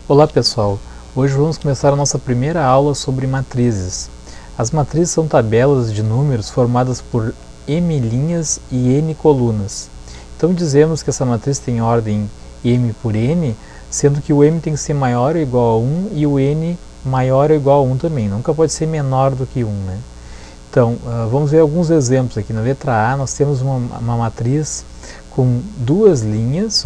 Olá pessoal, hoje vamos começar a nossa primeira aula sobre matrizes. As matrizes são tabelas de números formadas por m linhas e n colunas. Então dizemos que essa matriz tem ordem m por n, sendo que o m tem que ser maior ou igual a 1 e o n maior ou igual a 1 também, nunca pode ser menor do que 1, né? Então, vamos ver alguns exemplos aqui. Na letra A nós temos uma matriz com duas linhas,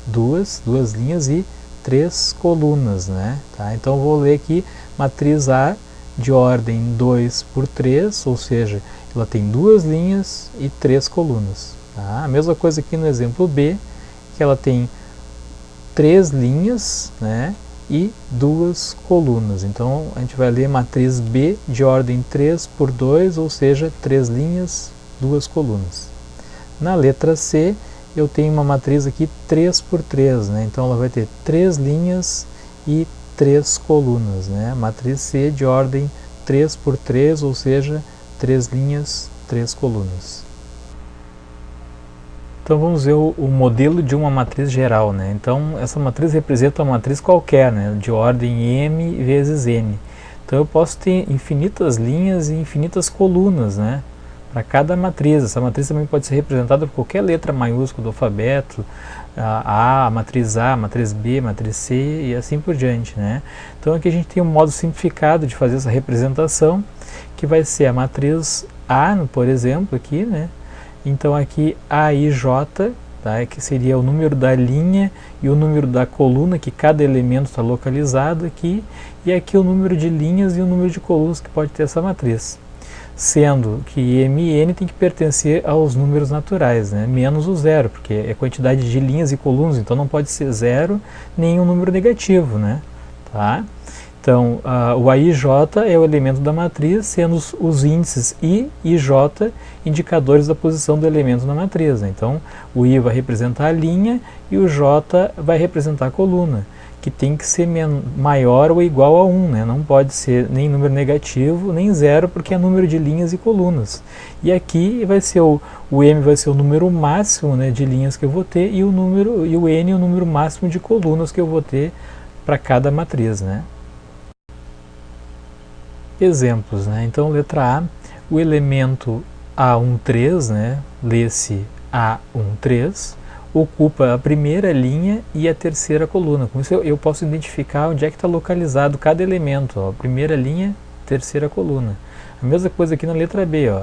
duas linhas e três colunas, né? Tá? Então vou ler aqui matriz A de ordem 2 por 3, ou seja, ela tem duas linhas e três colunas. Tá? A mesma coisa aqui no exemplo B, que ela tem três linhas, né, e duas colunas. Então a gente vai ler matriz B de ordem 3 por 2, ou seja, três linhas, duas colunas. Na letra C, eu tenho uma matriz aqui 3 por 3, né? Então ela vai ter três linhas e três colunas, né? Matriz C de ordem 3 por 3, ou seja, três linhas, três colunas. Então vamos ver o modelo de uma matriz geral, né? Então essa matriz representa uma matriz qualquer, né? De ordem m vezes n. Então eu posso ter infinitas linhas e infinitas colunas, né? Para cada matriz. Essa matriz também pode ser representada por qualquer letra maiúscula do alfabeto, a matriz B, matriz C e assim por diante, né? Então aqui a gente tem um modo simplificado de fazer essa representação, que vai ser a matriz A, por exemplo, aqui, né? Então aqui AIJ, tá? Que seria o número da linha e o número da coluna, que cada elemento está localizado aqui, e aqui o número de linhas e o número de colunas que pode ter essa matriz. Sendo que m e n tem que pertencer aos números naturais, né? Menos o zero, porque é quantidade de linhas e colunas, então não pode ser zero nem um número negativo, né? Tá? Então, o AIJ é o elemento da matriz, sendo os índices I e J indicadores da posição do elemento na matriz, né? Então, o I vai representar a linha e o J vai representar a coluna, que tem que ser maior ou igual a 1, né? Não pode ser nem número negativo, nem zero, porque é número de linhas e colunas. E aqui vai ser o M vai ser o número máximo, né, de linhas que eu vou ter, e o N o número máximo de colunas que eu vou ter para cada matriz, né? Exemplos, né? Então, letra A, o elemento A13, né, lê-se A13, ocupa a primeira linha e a terceira coluna. Com isso eu posso identificar onde é que está localizado cada elemento, ó, primeira linha, terceira coluna. A mesma coisa aqui na letra B, ó,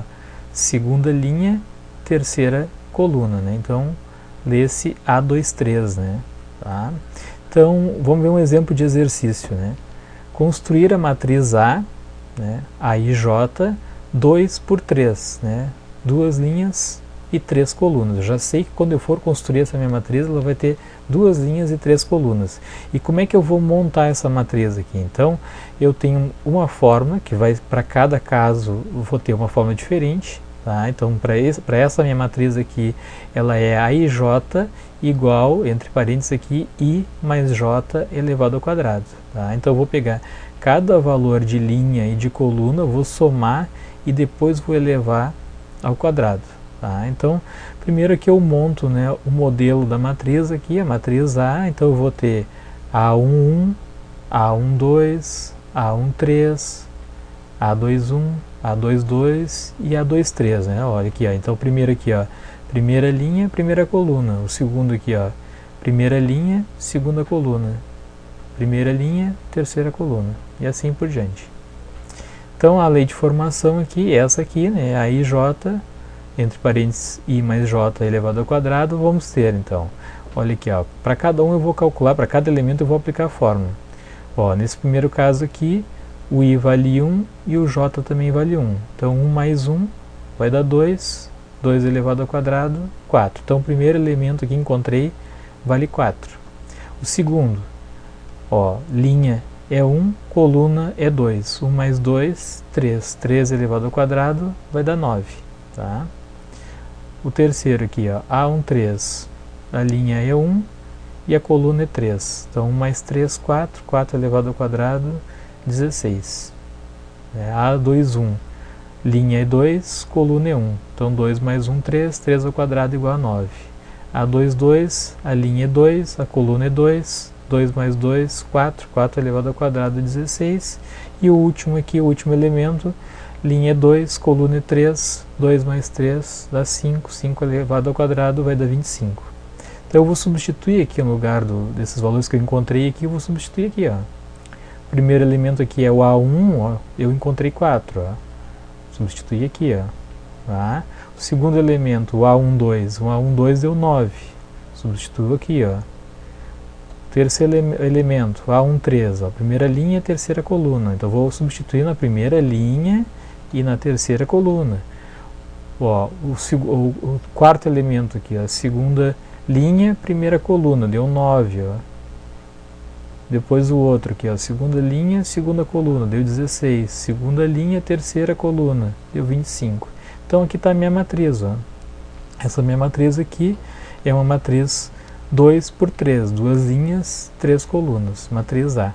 segunda linha, terceira coluna, né? Então, lê-se A23, né? Tá? Então, vamos ver um exemplo de exercício, né? Construir a matriz A, né, AIJ, 2 por 3, né, duas linhas e três colunas. Eu já sei que quando eu for construir essa minha matriz, ela vai ter duas linhas e três colunas. E como é que eu vou montar essa matriz aqui? Então, eu tenho uma fórmula que vai, para cada caso, eu vou ter uma fórmula diferente. Tá? Então, para essa minha matriz aqui, ela é AIJ igual, entre parênteses aqui, I mais J elevado ao quadrado. Tá? Então, eu vou pegar cada valor de linha e de coluna, eu vou somar e depois vou elevar ao quadrado. Tá? Então, primeiro aqui eu monto, né, o modelo da matriz aqui, a matriz A. Então eu vou ter A11, A12, A13, A21, A22 e A23, né? Olha aqui, ó. Então primeiro aqui, ó, primeira linha, primeira coluna. O segundo aqui, ó, primeira linha, segunda coluna. Primeira linha, terceira coluna. E assim por diante. Então a lei de formação aqui, essa aqui, né, a IJ, entre parênteses I mais J elevado ao quadrado, vamos ter então, olha aqui, ó, para cada um eu vou calcular, para cada elemento eu vou aplicar a fórmula. Ó, nesse primeiro caso aqui, o I vale 1 e o J também vale 1. Então 1 mais 1 vai dar 2, 2 elevado ao quadrado, 4. Então o primeiro elemento que encontrei vale 4. O segundo, ó, linha é 1, coluna é 2. 1 mais 2, 3. 3 elevado ao quadrado vai dar 9. Tá? O terceiro aqui, ó, A13, a linha é 1 e a coluna é 3. Então 1 mais 3, 4. 4 elevado ao quadrado, 16. A21, linha é 2, coluna é 1. Então 2 mais 1, 3. 3 ao quadrado igual a 9. A22, a linha é 2, a coluna é 2. 2 mais 2, 4, 4 elevado ao quadrado, 16. E o último aqui, o último elemento, linha 2, coluna 3, 2 mais 3 dá 5, 5 elevado ao quadrado vai dar 25. Então eu vou substituir aqui no lugar desses valores que eu encontrei aqui, eu vou substituir aqui, ó. O primeiro elemento aqui é o A1, ó, eu encontrei 4, ó. Substituir aqui, ó. Tá? O segundo elemento, o A12, o A12 deu 9. Substituo aqui, ó. Terceiro elemento, A13, ó, primeira linha e terceira coluna. Então vou substituir na primeira linha e na terceira coluna. Ó, o quarto elemento aqui, ó, segunda linha, primeira coluna, deu 9. Ó. Depois o outro aqui, ó, segunda linha, segunda coluna, deu 16. Segunda linha, terceira coluna, deu 25. Então aqui está a minha matriz. Ó. Essa minha matriz aqui é uma matriz 2 por 3, duas linhas, 3 colunas, matriz A.